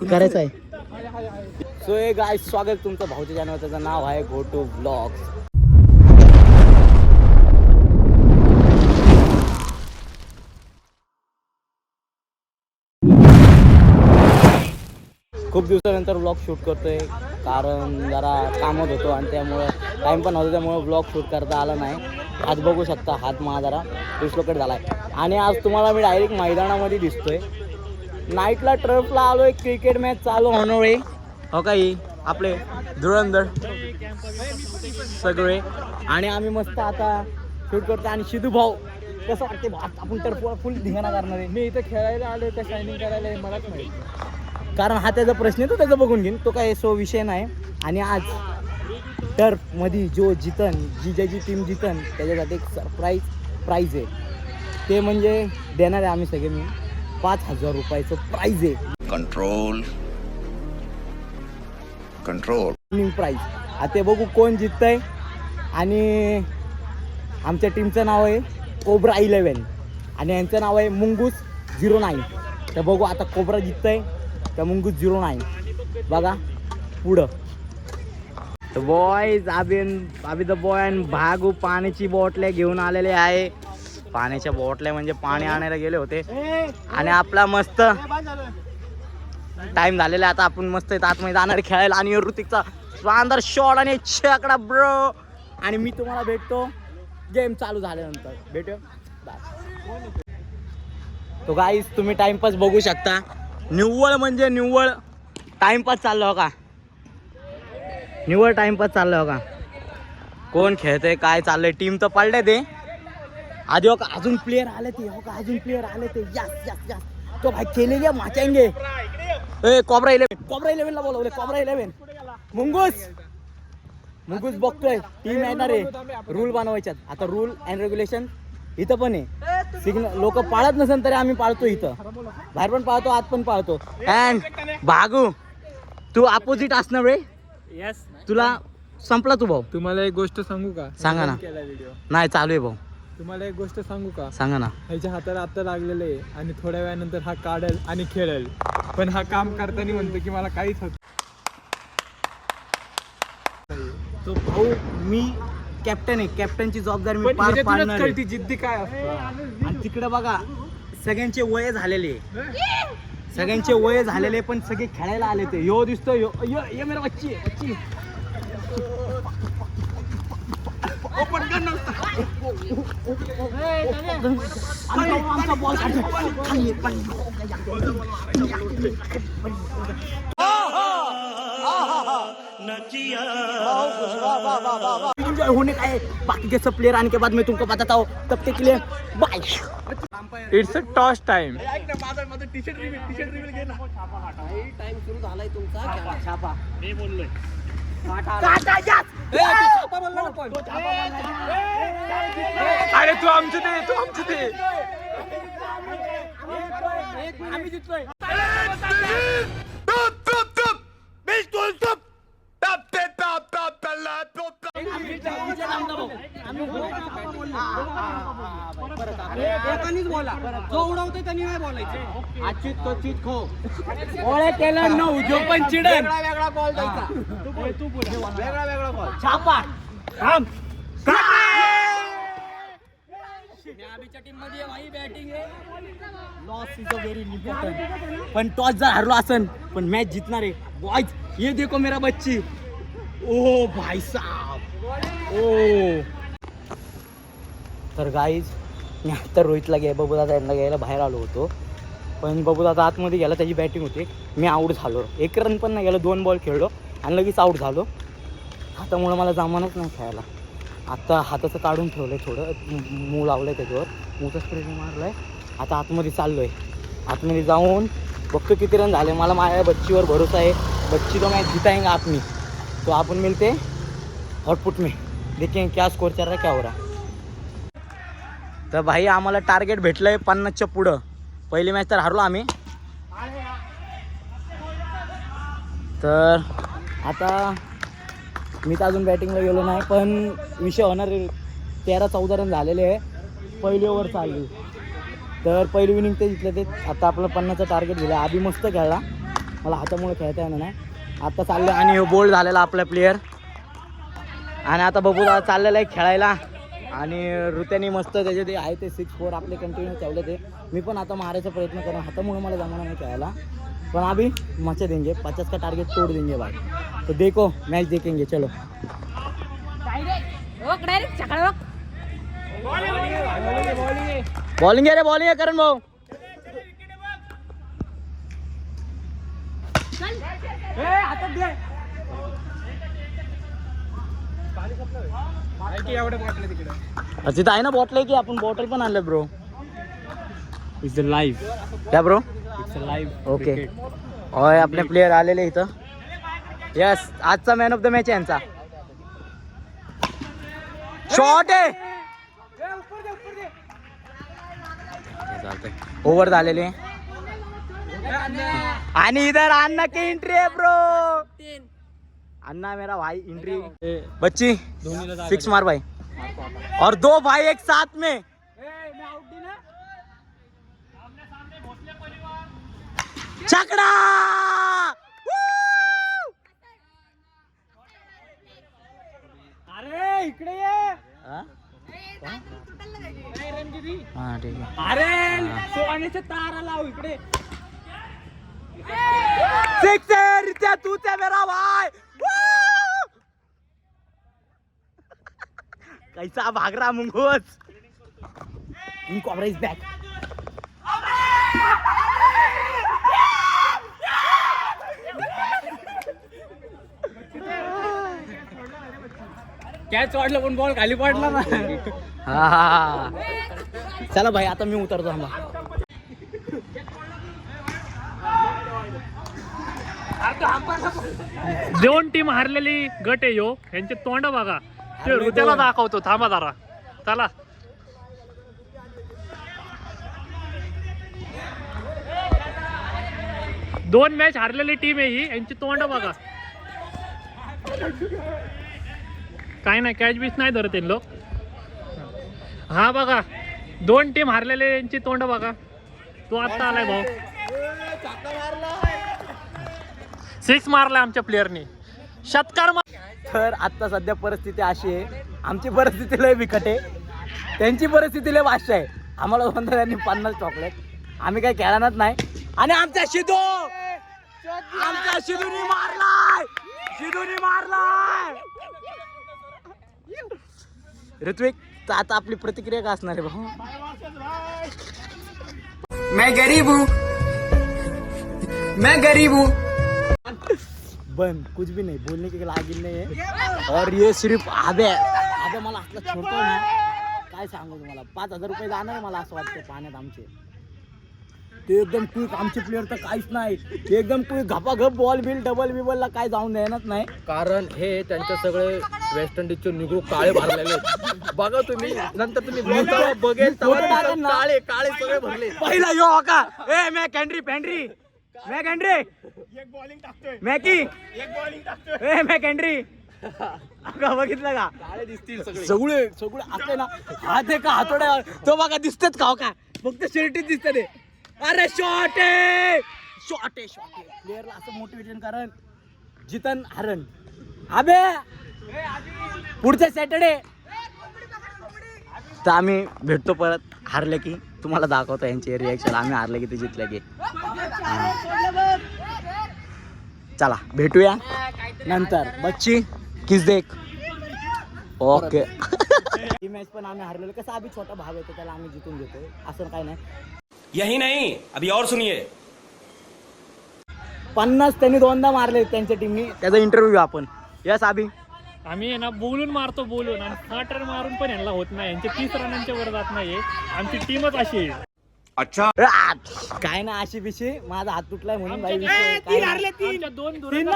करायचं आहे. So hey guys, स्वागत तुमचं भाऊच्या चॅनल. त्याचं नाव आहे गो टू ब्लॉग्स. खूप दिवसानंतर व्लॉग शूट करतोय, कारण जरा कामात होतो आणि त्यामुळे टाईम पण नव्हता, त्यामुळे व्लॉग शूट करता आला नाही. आज बघू शकता हात माझा जरा डिस्लोकेट झाला आहे. आणि आज तुम्हाला मी डायरेक्ट मैदानामध्ये दिसतोय. नाईटला टर्फला आलोय, क्रिकेट मॅच चालू होणार आहे. हो काही आपले धुरंधर सगळे, आणि आम्ही मस्त आता शूट करतो. आणि सिद्धू भाऊ कसं वाटते, आपण टर्फवर फुल धिंगाणा करणार आहे. मी इथं खेळायला आलो त्या शायनिंग करायला, मलाच माहिती, कारण हा त्याचा प्रश्न आहे, तो त्याचा बघून घेईन, तो काय सो विषय नाही. आणि आज टर्फमध्ये जो जितन, जी ज्याची टीम जितन, त्याच्यासाठी एक सरप्राईज प्राईज आहे. ते म्हणजे देणार आहे आम्ही सगळे मिळून 5,000 रुपयाचं प्राईज आहे. Control prize. आता ते बघू कोण जिंकतंय. आणि आमच्या टीमचं नाव आहे कोब्रा 11 आणि यांचं नाव आहे मुंगूस 09. तर बघू आता कोब्रा जिंकतंय त्या मुंगूस 09. बघा पुढं तर बॉयज, अभि द बॉय आणि भागू पाण्याची बॉटल्या घेऊन आलेले आहे. पाण्याच्या बॉटल्या म्हणजे पाणी आणायला गेले होते. आणि आपला मस्त टाइम झालेला आहे. आता आपण मस्त आतमध्ये जाणार खेळायला. आणि ऋतिकचा शानदार शॉट आणि छकडा ब्रो. आणि मी तुम्हाला भेटतो गेम चालू झाल्यानंतर. भेटू बाय. तो गाईस, तुम्ही टाइमपास बघू शकता. निव्वळ म्हणजे निव्वळ टाइमपास चाललो हो का, निव्वळ टाइमपास चाललो हो का. कोण खेळतंय, काय चाललंय, टीम तर पडले ते आधी. हो का अजून प्लेयर आले ते, हो का अजून प्लेयर आले ते. यस यस यस, तो भाई खेलेंगे माचेंगे. ए कोब्रा 11 ला बोलवले. कोब्रा 11 मुंगूस बघतोय टीम येणार आहे. रूल बनवायच्यात आता. रूल अँड रेग्युलेशन इथं पण आहे. सिग्नल लोक पाळत नसेल तरी आम्ही पाळतो. इथं बाहेर पण पाळतो, आत पण पाळतो. अँड भागू, तू अपोजिट असणार रे. यस, तुला संपला तू भाऊ. तुम्हाला एक गोष्ट सांगू का? सांगा ना. केला व्हिडिओ नाही चालू आहे भाऊ. तुम्हाला एक गोष्ट सांगू का? सांगा ना. ह्याच्या हाताला आता लागलेलं आहे आणि थोड्या वेळानंतर हा काढेल आणि खेळेल. पण हा काम करताना म्हणतो की मला काहीच होत. तो भाऊ मी कॅप्टन आहे. कॅप्टनची जबाबदारी मी पार पाडणार आहे. जिद्दी काय असतं. आणि तिकडे बघा सगळ्यांचे वय झालेले, सगळ्यांचे वय झालेले, पण सगळे खेळायला आले ते. यो दिसतो यो ये मेरा बच्ची बच्ची. आमचा बॉल एंजॉय होने का है. बाकी के सब प्लेयर आने के बाद मैं तुमको बताता हूँ. तब तक के लिए bye. It's a toss time. Time सुरू झालाय तुमचा. छापा मी बोललोय. अरे तू आमचं ते, तू आमचं ते. आम्ही जिंकलोय. जो उडवतोय त्यांनी नाही बोलायचं. आचित तो चीत खो. ओळे केलं नऊ जो पण चिडन. वेगळा बॉल द्यायचा. तू वेगळा बॉल. छापा थांब. अभिच्या टीम मध्ये भाई बॅटिंग आहे. Loss is a very important. पण टॉस जर हरलो असन पण मॅच जितणार आहे. बॉयज ये देखो मेरा बच्ची. ओ भाई साहब ओ. तर गाईज, मी आता रोहितला बबूदादा यांना घ्यायला बाहेर आलो होतो. पण बबूदादा आतमध्ये गेला, त्याची बॅटिंग होती. मी आऊट झालो. 1 रन पण नाही गेला. 2 बॉल खेळलो आणि लगेच आऊट झालो. हातामुळं मला जमानच नाही खेळायला. आत्ता हाताचं काढून ठेवलं आहे, थोडं मूळ लावलं आहे त्याच्यावर, मूचा स्प्रे मारला आहे. आता आतमध्ये चाललो आहे. आतमध्ये जाऊन बघतो किती रन झाले. मला माझ्या बच्चीवर भरोसा आहे. बच्ची तो मॅच जिताएंगे आप मी. तो आपण मिलते आउटपुट में, देखें क्या स्कोर चल रहा है, क्या हो रहा है. तर भाई आम्हाला टार्गेट भेटलं आहे 50च्या पुढं. पहिली मॅच तर हरलो आम्ही, तर आता मी तर अजून बॅटिंगला गेलो नाही, पण विषय होणार 13-14 रन झालेले आहे. पहिली ओव्हर चालली, तर पहिली विनिंग ते जिंकले ते. आता आपलं 50चं टार्गेट दिलं. आधी मस्त खेळला, मला हातामुळे खेळता येणार नाही. आता चाललं आणि बोल्ड झालेला आपला प्लेयर. आणि आता बघू चाललेला आहे खेळायला. आणि ऋत्याने मस्त त्याचे ते आहे ते 6-4 आपले कंटिन्यू ठेवले ते. मी पण आता मारायचा प्रयत्न करेन, हातामुळे मला जमणार नाही खेळायला, पण अभी मचा देंगे. 50 का टारगेट तोड़ देंगे भाई. तो देखो मैच देखेंगे. चलो बॉलिंग आहे रे, बॉलिंग आहे करण भाऊ. तिथं आहे ना बॉटल आहे की, आपण बॉटल पण आणलं ब्रो. It's live. क्या ब्रो? It's live. ओके. होय आपले प्लेयर आलेले इथं. यस, आजचा मॅन ऑफ द मॅच आहे यांचा. शॉट आहे, ओव्हर झालेले. आणि इधर अन्ना की एंट्री है ब्रो. अन्ना मेरा भाई एंट्री. बच्ची 6 मार भाई, और 2 भाई एक साथ में. छकडा. अरे इकडे ये. हा ठीक आहे. अरे सोन्याच्या तारा लाव इकडे. सिक्सर त्या तूच आहे मेरा भाई. कैसा भाग रहा मुंगूस. कॉबरा इज बॅक. कॅच वाढलं पण बॉल खाली पडला ना. हा चला भाई, आता मी उतरतो. आम्हाला दोन टीम हारलेली गट आहे यो. यांचे तोंड बघा. ते ऋत्याला दाखवतो, थांबा जरा. चला दोन मॅच हारलेली टीम आहे ही. यांची तोंड बघा. काय नाही, कॅच बीच नाही धरत लोक. हा बघा, 2 टीम हारलेले यांची तोंड बघा. तो आता आलाय भाऊ. 6 मारलाय आमच्या प्लेअरनी. षटकार. तर आता सध्या परिस्थिती अशी आहे, आमची परिस्थिती लय बिकट आहे, त्यांची परिस्थिती लय वाश आहे. आम्हाला म्हणतात त्यांनी 50 चॉकलेट, आम्ही काही खेळणारच नाही. आणि आमच्या शिदूनी मारलाय. ऋत्विक, तर आता आपली प्रतिक्रिया काय असणार आहे भाऊ? मैं गरीब हूँ. बंद, कुछ भी नहीं बोलने के लायक नहीं है. और ये सिर्फ आबे मला असला छोडतोय ना, काय सांगू तुम्हाला. 5,000 रुपये जाणार मला असं वाटतं पाण्यात आमचे. ते एकदम क्विक आमचे प्लेअर तर काहीच नाही. ते एकदम क्विक घपाघप बॉल बिल डबल बिबलला काय जाऊन देणार नाही. कारण हे त्यांचे सगळे वेस्ट इंडिजचे निगरू काळे भरलेले बघा तुम्ही. नंतर तुम्ही बघेल काळे काळे सगळे भरले. पहिला यो का ए मैं कॅन्ड्री एक बॉलिंग टाकतोय. मैं कॅन्ड्री बघितलं का? काळे दिसतील सगळे असले ना. हात आहे का हातोड्या तो बघा दिसतेच का? का फक्त शर्टीत दिसत ते. अरे शॉट आहे. प्लेअरला असं मोटिवेशन कारण जितन हरण. अबे पुढच्या सॅटर्डे तर आम्ही भेटतो परत. हारले की तुम्हाला दाखवतो यांचे रिॲक्शन. आम्ही हारले की ते जिंकले की. चला भेटूया नंतर. बच्ची किस देख. ओके. ही मॅच पण आम्ही हारलेलो. कसं आम्ही छोटा भाग येतो त्याला आम्ही जिंकून घेतो, असं काय नाही. यही नहीं, अभी और सुनिए. 50 त्यांनी 2दा मारले त्यांच्या टीमनी. त्याचा इंटरव्ह्यू आपण. यस अभि. आम्ही आहे ना बोलून मारतो आणि 8 रन मारून पण यांना होत नाही. यांचे 30 रनांच्या वर जात नाहीये. आमची टीमच अशी आहे. अच्छा काय ना अशी विषय माझा हात तुटलाय म्हणून भाई. 3 हारले 3. 2 धुरंधर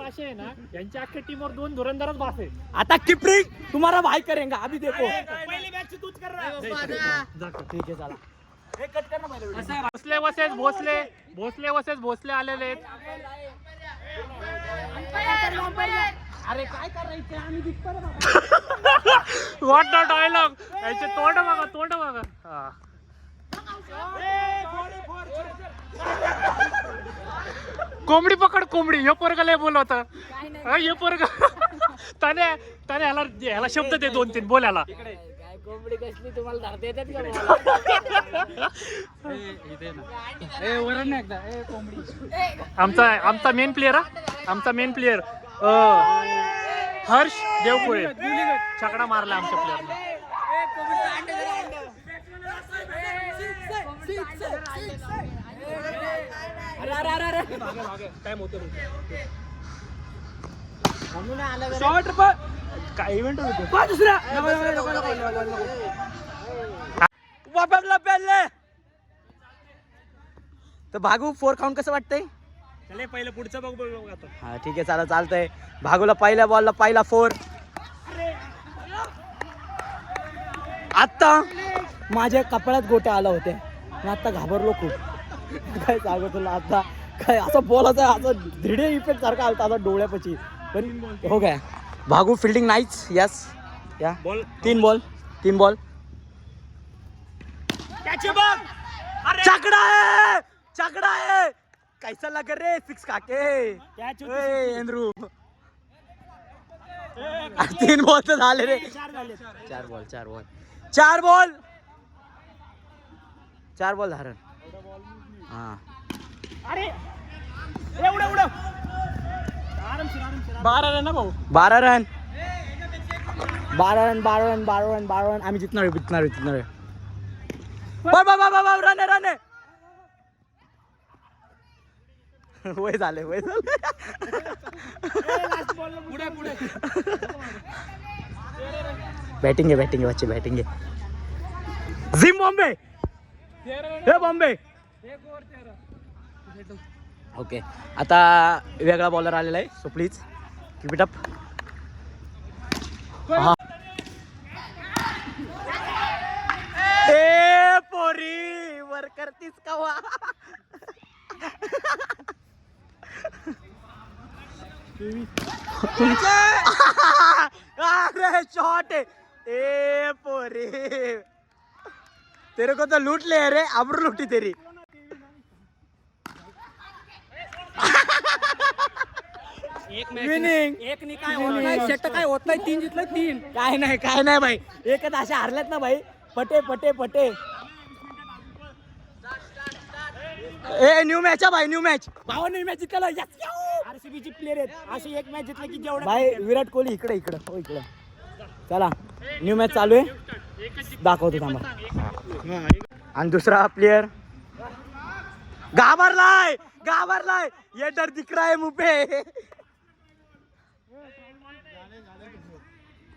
असे आहे ना, यांच्या अख्ख्या टीमवर 2 धुरंधरच बास आहे. आता किपरिंग तुम्हाला भाई करेंगा. अभी देखो. पहली मॅच तूच कर रहा. ठीक आहे चला. भोसले वसेस भोसले भोसले वसेस भोसले आलेले आहेत. अरे काय करायचं आम्ही व्हॉट द डायलॉग. याचे तोंड बघा तोंड बघा. हा. कोंबडी पकड कोंबडी. हे पोरग लय बोलवत. हे पोरग त्याने ह्याला शब्द दे 2-3 बोलायला. कोंबडी कसली तुम्हाला धरता येतात का? आमचा मेन प्लेअर आमचा मेन प्लेअर हर्ष देवपुळे छकडा मारला आमच्या प्लेअरने. काय इव्हेंट होतो दुसरा तर भागू 4 काउंट कसं वाटतंय? पहिलं पुढचं बघ आता. हा ठीक आहे चला चालतंय. भागूला पहिल्या बॉलला पहिला 4. आता माझ्या कपाळात गोटे आला होते मी आता घाबरलो खूप. काय सांगू तुला आता काय असा बॉलाचा असा धिडे इफेक्ट सारखा आलता आता डोळ्यापाशी. पण हो काय भागू फिल्डिंग नाहीच. यस या 3 बॉल चकडा है कैसा लग रे 6 काके एंद्रू. 3 बॉल तर झाले रे. 4 बॉल धारण. हा 12 रन ना भाऊ. 12 रन. आम्ही जितणार रन वय झाले बॅटिंग आहे बच्चे बॅटिंग आहे. झिम बॉम्बे हे बॉम्बे. ओके आता वेगळा बॉलर आलेला आहे so please keep it up. ए पोरी वर करतीस कवा. अरे शॉट ए पोरी तेरे को तो लूट ले रे आबरू लूटी तेरी. विनिंग एक नाही काय होत नाही. शेट काय होत नाही. 3 जिंकलं 3 काय नाही भाई. एकच अशा हारल्यात ना भाई. पटे ए न्यू मॅच भाई न्यू मॅच न्यू मॅच जिंकला. आरसीबीची प्लेयर आहेत अशी एक मॅच जिंकली की जेवढं भाई. विराट कोहली इकडे हो इकडे. चला न्यू मॅच चालू आहे दाखवतो थांबा. आणि दुसरा प्लेयर घाबरलाय ये डर दिख रहा है मुंह पे.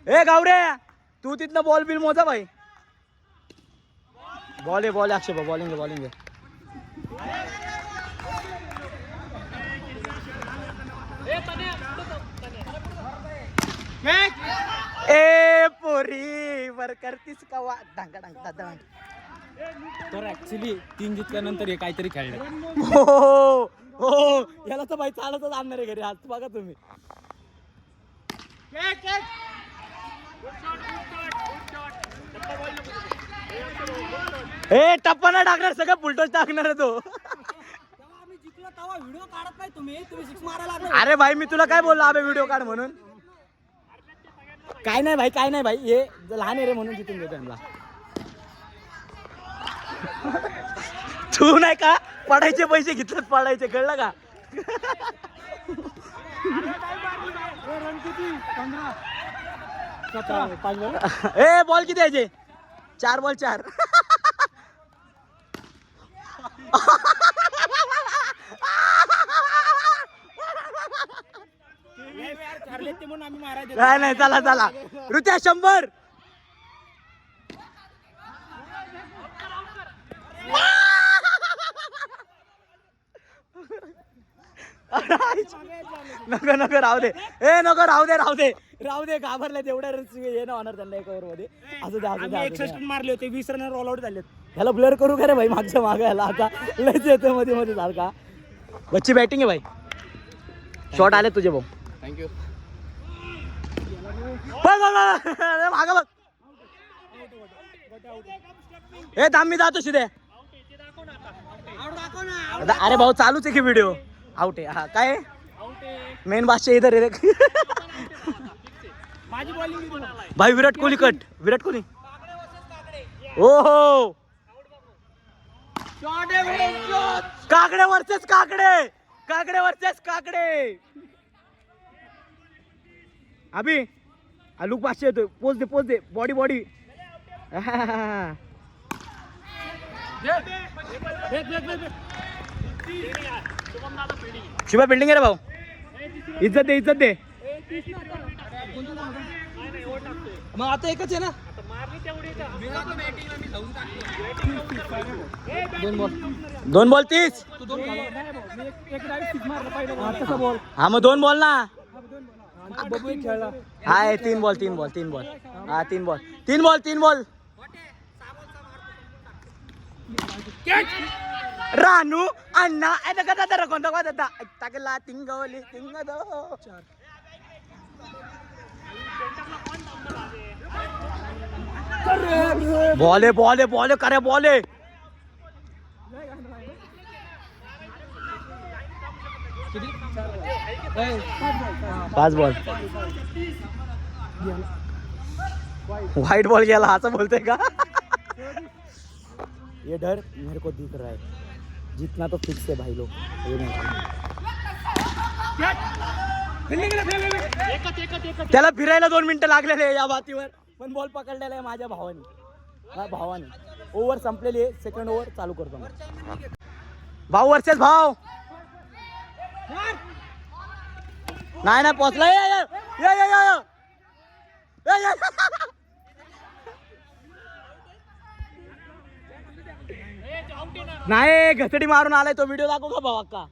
ए गावरे तू तिथनं बॉल बिल मोजा भाई. बॉल आहे अक्षय बॉलिंग आहे. ए पोरी वर करतीस का वा डांगा. तर ऍक्च्युली 3 जिंकल्यानंतर हे काहीतरी खेळलं. हो याला तर भाई चालतच आणणार आहे घरी. आज बघा तुम्ही. ए टप्पा नाही टाकणार सगळं फुलटोच टाकणार आहे तो. व्हिडिओ काढत नाही तुम्ही 6 मारायला. अरे भाई मी तुला काय बोललो अबे व्हिडिओ काढ म्हणून. काय नाही भाई हे लहान आहे रे म्हणून जिथून घेतो त्यांना. तू नाही का पडायचे पैसे घेतलेत पडायचे कळलं का. ए बॉल किती यायचे 4 बॉल 4. नाही चला ऋत्या 100. नको नको राहू दे ए नको राहू दे घाबरले तेवढ्या रन्स हे ना होणार त्यांना एक ओव्हर मध्ये असं द्या 61 मारले होते 20 रन ऑल आउट झाले. ह्याला ब्लर करू का रे भाई मागच्या मागायला आता लयच येतो मध्ये मध्ये सारखा. बच्ची बॅटिंग आहे भाई. शॉट आले तुझे भाऊ. थँक्यू. मागा बघ ए थांब मी जातो शिदे. अरे भाऊ चालूच आहे की व्हिडिओ. आउट आहे. हा काय मेन बादशाह इधर आहे रे. माझी बॉलिंग भाई विराट कोहली कट. विराट कोहली ओहो काकडे वरचेच काकडे अभि लुक पाचशे येतोय. पोच दे बॉडी शिवा बिल्डिंग आहे रे भाऊ. इज्जत दे मग आता एकच आहे ना. 2 बॉल 30. बॉल हा मग 2 बॉल ना. बबू एक खेळला. हाय 3 बॉल हा 3 बॉल. रानू अण्णा कोणता टाकला तिंगवली बॉल करे बॉल 5 बॉल. व्हाइट बॉल गेला असं बोलते का. ये डर मेरे को दिख रहा है. जितना तो फिक्स है भाई लोग. त्याला फिरायला 2 मिनिटं लागलेले या बातीवर पण बॉल पकडलेला आहे माझ्या भावाने. ओव्हर संपलेली आहे. सेकंड ओव्हर चालू करतो मग. भाऊ वर्सेस भाव. नाही पोचला. नाही घसडी मारून आलाय तो. व्हिडिओ दाखव का भाऊ अक्का.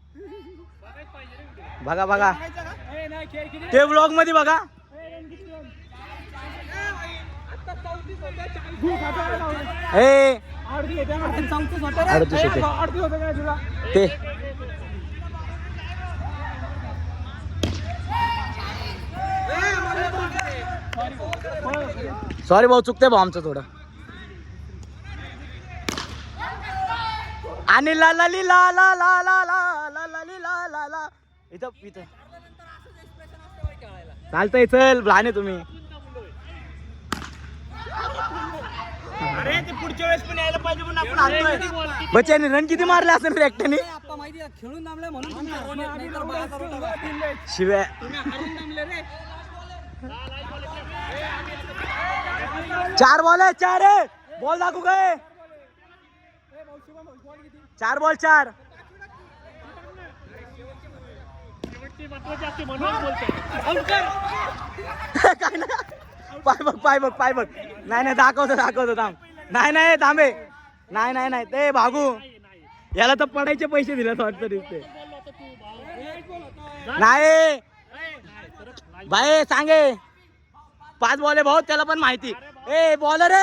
बघा ते व्लॉग मध्ये बघा. ए 38 ते सॉरी भाऊ चुकते भाऊ आमचं थोडं. आणि ला इथं चालतंय. चल लहान आहे तुम्ही. अरे ते पुढच्या वेळेस पण यायला पाहिजे पण आपण हारतोय. बच्चाने रन किती मारले असेल रे एकट्याने. माहिती खेळून थांबले म्हणून शिव्या. 4 बॉल आहे. 4 आहे. बॉल दाखवू काय. 4 बॉल 4. काय ना पाय बघ. नाही दाखवतो थांब. नाही थांबे. नाही ते भागू याला तर पडायचे पैसे दिले वाटतं दिसते. नाही भाई सांगे 5 बॉल आहे भाऊ. त्याला पण माहिती. ए बॉलर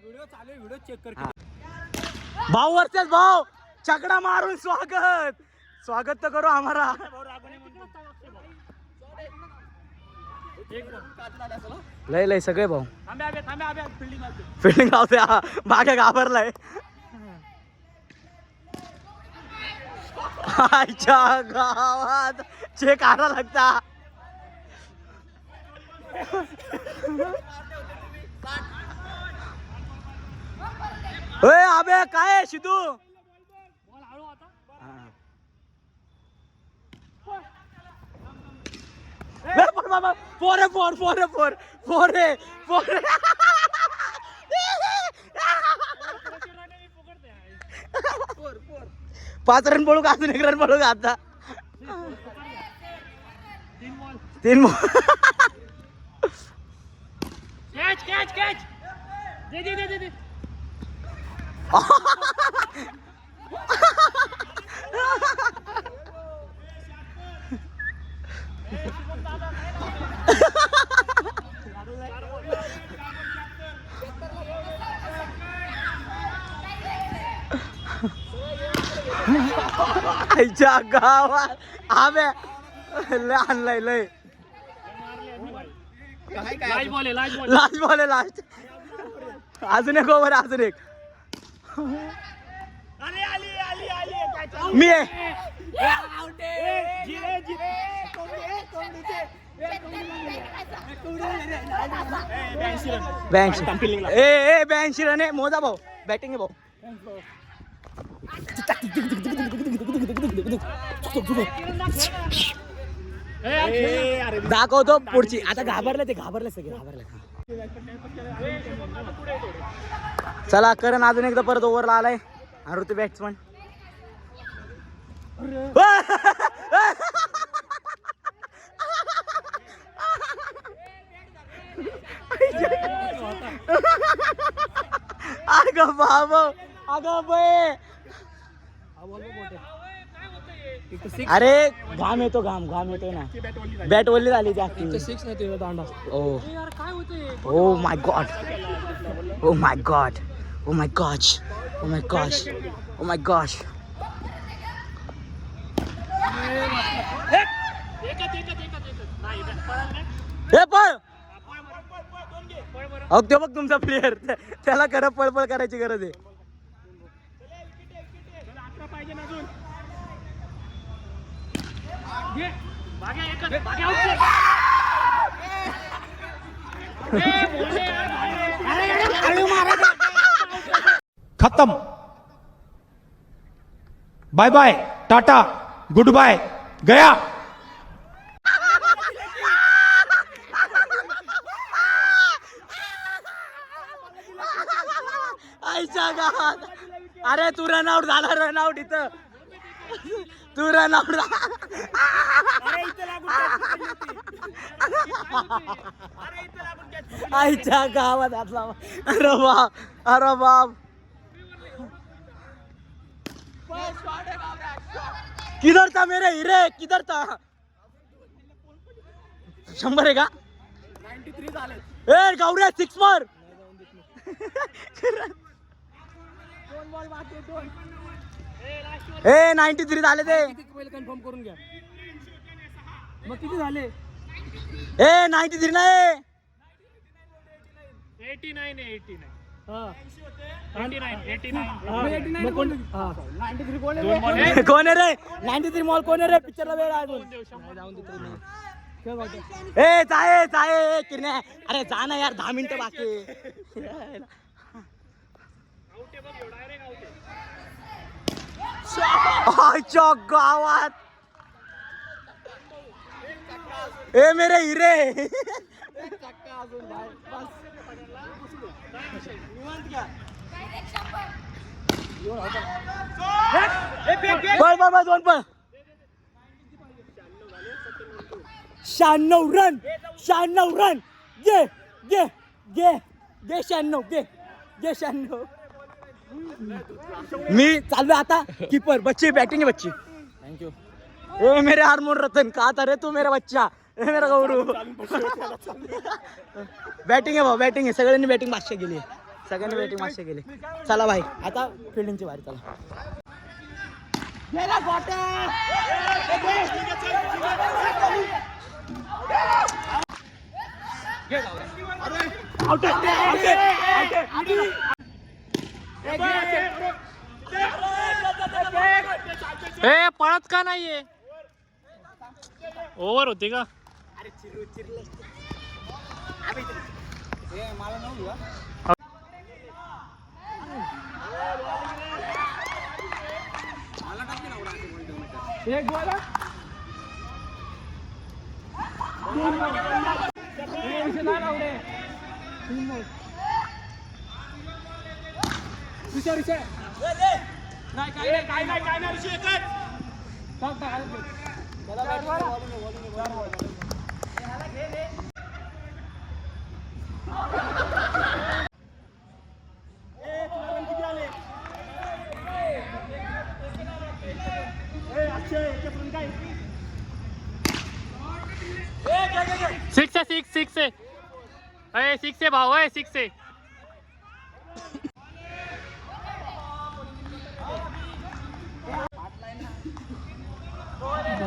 व्हिडिओ चेक कर. भाऊ वर्सेस भाऊ. छकडा मारून स्वागत तर करो हमारा. लय सगळे भाऊ फिल्डिंग लावते. मागे घाबरलाय. आईच्या गावात चेक आला लागता. अबे काय शिदू. फोर 5 रन पडू का. अजून 1 रन पडू का आता. 3 बॉल. कॅच दे आईच्या गावात आव्या लय आणलाय लय लाज बॉल आहे, लाज बॉल. लास्ट बॉल आहे लास्ट. अजून एक ओव्हर अजून एक. अरे आली आली आली काय चालू? मी आहे. जिरे जिरे ब्याऐंशी ए 82 रन आहे. मोजा भाऊ बॅटिंग आहे भाऊ. दाखवतो पुढची. आता घाबरले ते घाबरले सगळे घाबरले. चला करण अजून एकदा परत ओव्हरला आलाय. ऋतू बॅट्समन. अगं बाबा अगं बे. अरे घाम येतो घाम येतो ना. बॅट वल्ली झाली ती. सिक्स नाही दांडा. Oh my God oh my God oh my gosh oh my gosh oh my gosh. हे पळ. अहो ते बघ तुमचा प्लेअर. त्याला खरं पळपळ करायची गरज आहे. खत्म. Bye bye tata goodbye गया. आईच्या गावात. अरे तू रनआउट झाला. रनआउट इथं तू रनआउट. आईच्या गावात आतला. अरे बाप अरे बाप. किधर था मेरे हिरे किधर था. 100 आहे का. 93 झाले. ए गौऱ्या 6 मार. ए 93 झाले ते. कन्फर्म करून घ्या. मग किती झाले. ए 93 नाही. 89 आहे, 89. हा 89. कोण आहे रे 93 मॉल. कोण आहे रे. पिक्चरला वेळ आहे अजून. ए चाय चाय किरण्या. अरे जा ना यार 10 मिनिटं बाकी. आईच्या गावात. ए मेरे हिरे. बळ बळ 2 पण. 96 रन. 96 रन. घे घे घे घे 96 घे घे 96. मी चाललो आता. कीपर बच्ची बॅटिंग आहे बच्ची. थँक्यू. ए मेरे हारमोन रतन कहा था रे तू मेरा बच्चा. ए मेरा गौरू. बॅटिंग आहे भाऊ बॅटिंग आहे. सगळ्यांनी बॅटिंग मागच्या गेली. सगळ्यांनी बॅटिंग मागच्या गेली. चला भाई आता फिल्डिंगची वारी. चला ए पळत का नाहीये. ओव्हर होती का. सिक्स है अरे 6 है भाव है 6 है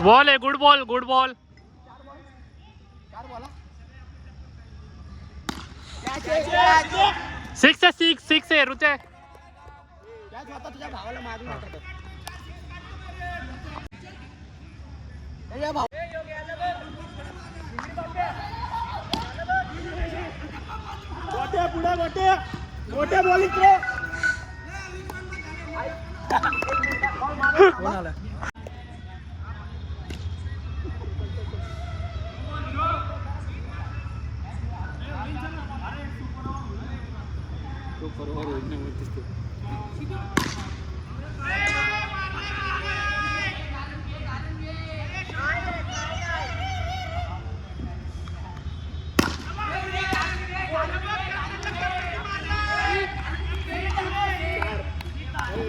बॉल है गुड बॉल 6 है रुचे तुझ्या भावाला मारून मोठ्या बॉलिंग रे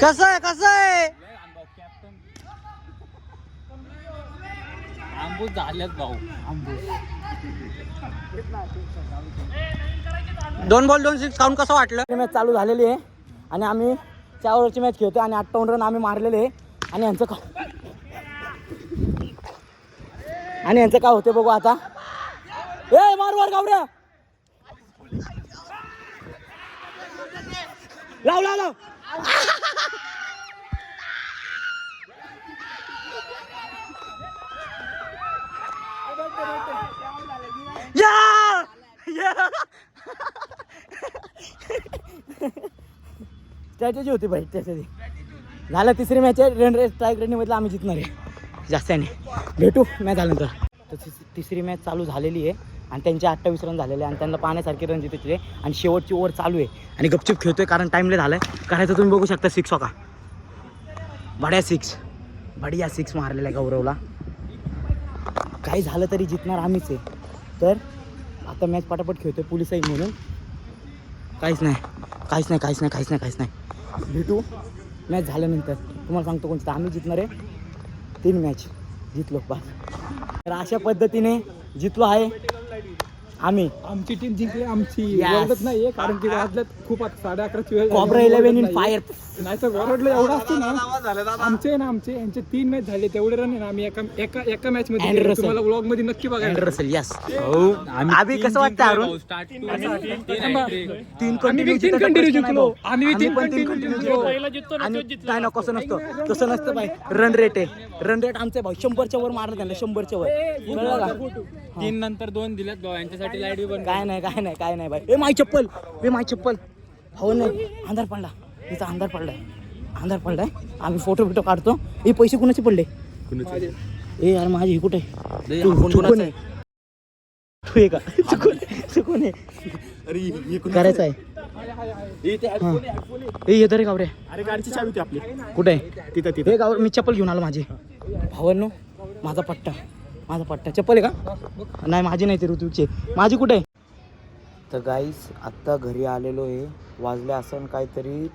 कसं आहे आंबूस झाल्यात भाऊ. 2 बॉल 2 सिक्स खाऊन कसं वाटलं? मॅच चालू झालेली आहे आणि आम्ही 4 ओव्हरची मॅच खेळतोय आणि 58 रन आम्ही मारलेले आहे आणि यांचं काय होते बघू आता. ए मार गावऱ्या लाव स्ट्रॅटेजी होती भाई त्याच्यासाठी. झालं तिसरी मॅच आहे. रन रेट स्ट्राईक रेटमधलं आम्ही जिंकणार आहे जास्त नाही. भेटू मॅच झाल्यानंतर. तर तिसरी मॅच चालू झालेली आहे आणि त्यांचे 28 रन झालेले आणि त्यांना पाहण्यासारखे रन जिंकले आणि शेवटची ओव्हर चालू आहे आणि गपचूप खेळतोय कारण टाईमले झालं आहे. करायचं तुम्ही बघू शकता 6 का बढिया 6 मारलेला आहे गौरवला. काही झालं तरी जिंकणार आम्हीच आहे. तर आता मॅच पटापट खेळतोय पोलिसही म्हणून. काहीच नाही. भेटू मॅच झाल्यानंतर. तुम्हाला सांगतो कोणतं आम्ही जिंकणार आहे. 3 मॅच जिंकलो बस. तर अशा पद्धतीने जिंकलो आहे आम्ही. आमची टीम जिंकली. आमची Yes. ओरडत नाहीये कारण की वाजल्यात खूप आता 11:30ची वेळ. कॉब्रा 11 इन फायर. नाही तर ओरडलं एवढं असतं ना. आमचे यांचे 3 मॅच झाले तेवढे रन आहे ना. आम्ही एका मॅच मध्ये अँड केले. रसेल. तुम्हाला व्लॉग मध्ये नक्की बघायला. Russell yes. आम्ही कसं वाटतं अरुण? 3 कंटिन्यू जिंकलो. आम्ही पण 3 कंटिन्यू पहिला जिंकतो ना आणि तोच जिंकला. काय नको तसं नसतं बाई. रन रेट आमचे भाऊ 100च्या वर मारलं त्यांना 100च्या वर. कळलं का? 3 नंतर 2 दिल्यात भाऊ यांच्यासाठी लाईट बी काय नाही बाई. ए माय चप्पल भाऊ नाही. अंधार पडला इथं. अंधार पडलाय. आम्ही फोटो काढतो. हे पैसे कुणाचे पडले? ए यार माझे हे कुठे? चुकून आहे. तू का चुकून आहे करायचं आहे. ये तरी गावरे. अरे गाडीची चावी होती आपली. कुठे तिथं हे गावर मी चप्पल घेऊन आलो माझी. भावांनो माझा पट्टा चप्पल आहे का? नाही माझी नाही. ती ऋतूची माझी कुठे आहे? तर गाईस आत्ता घरी आलेलो आहे. वाजले असं काहीतरी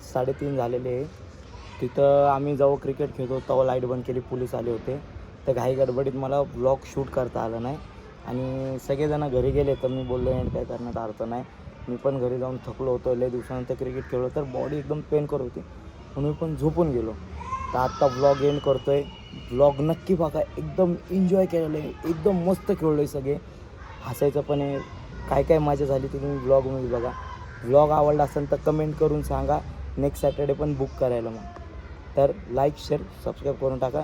3:30 झालेले आहे. तिथं आम्ही जेव्हा क्रिकेट खेळतो तेव्हा लाईट बंद केली. पोलीस आले होते. तर घाई गडबडीत मला ब्लॉग शूट करता आलं नाही आणि सगळेजण घरी गेले. तर मी बोललो एंड काय करण्यात अर्थ नाही. मी पण घरी जाऊन थकलो होतो. लय दिवसानंतर क्रिकेट खेळलो तर बॉडी एकदम पेन करत होती म्हणून मी पण झोपून गेलो. तर आत्ता ब्लॉग एंड करतो आहे. ब्लॉग नक्की बघा. एकदम एन्जॉय केलेलं आहे. एकदम मस्त खेळलो आहे. सगळे हसायचं पण आहे. काय मजा झाली ती तुम्ही ब्लॉगमध्ये बघा. ब्लॉग आवडला असेल तर कमेंट करून सांगा. नेक्स्ट सॅटर्डे पण बुक करायला मग. तर लाईक शेअर सबस्क्राईब करून टाका.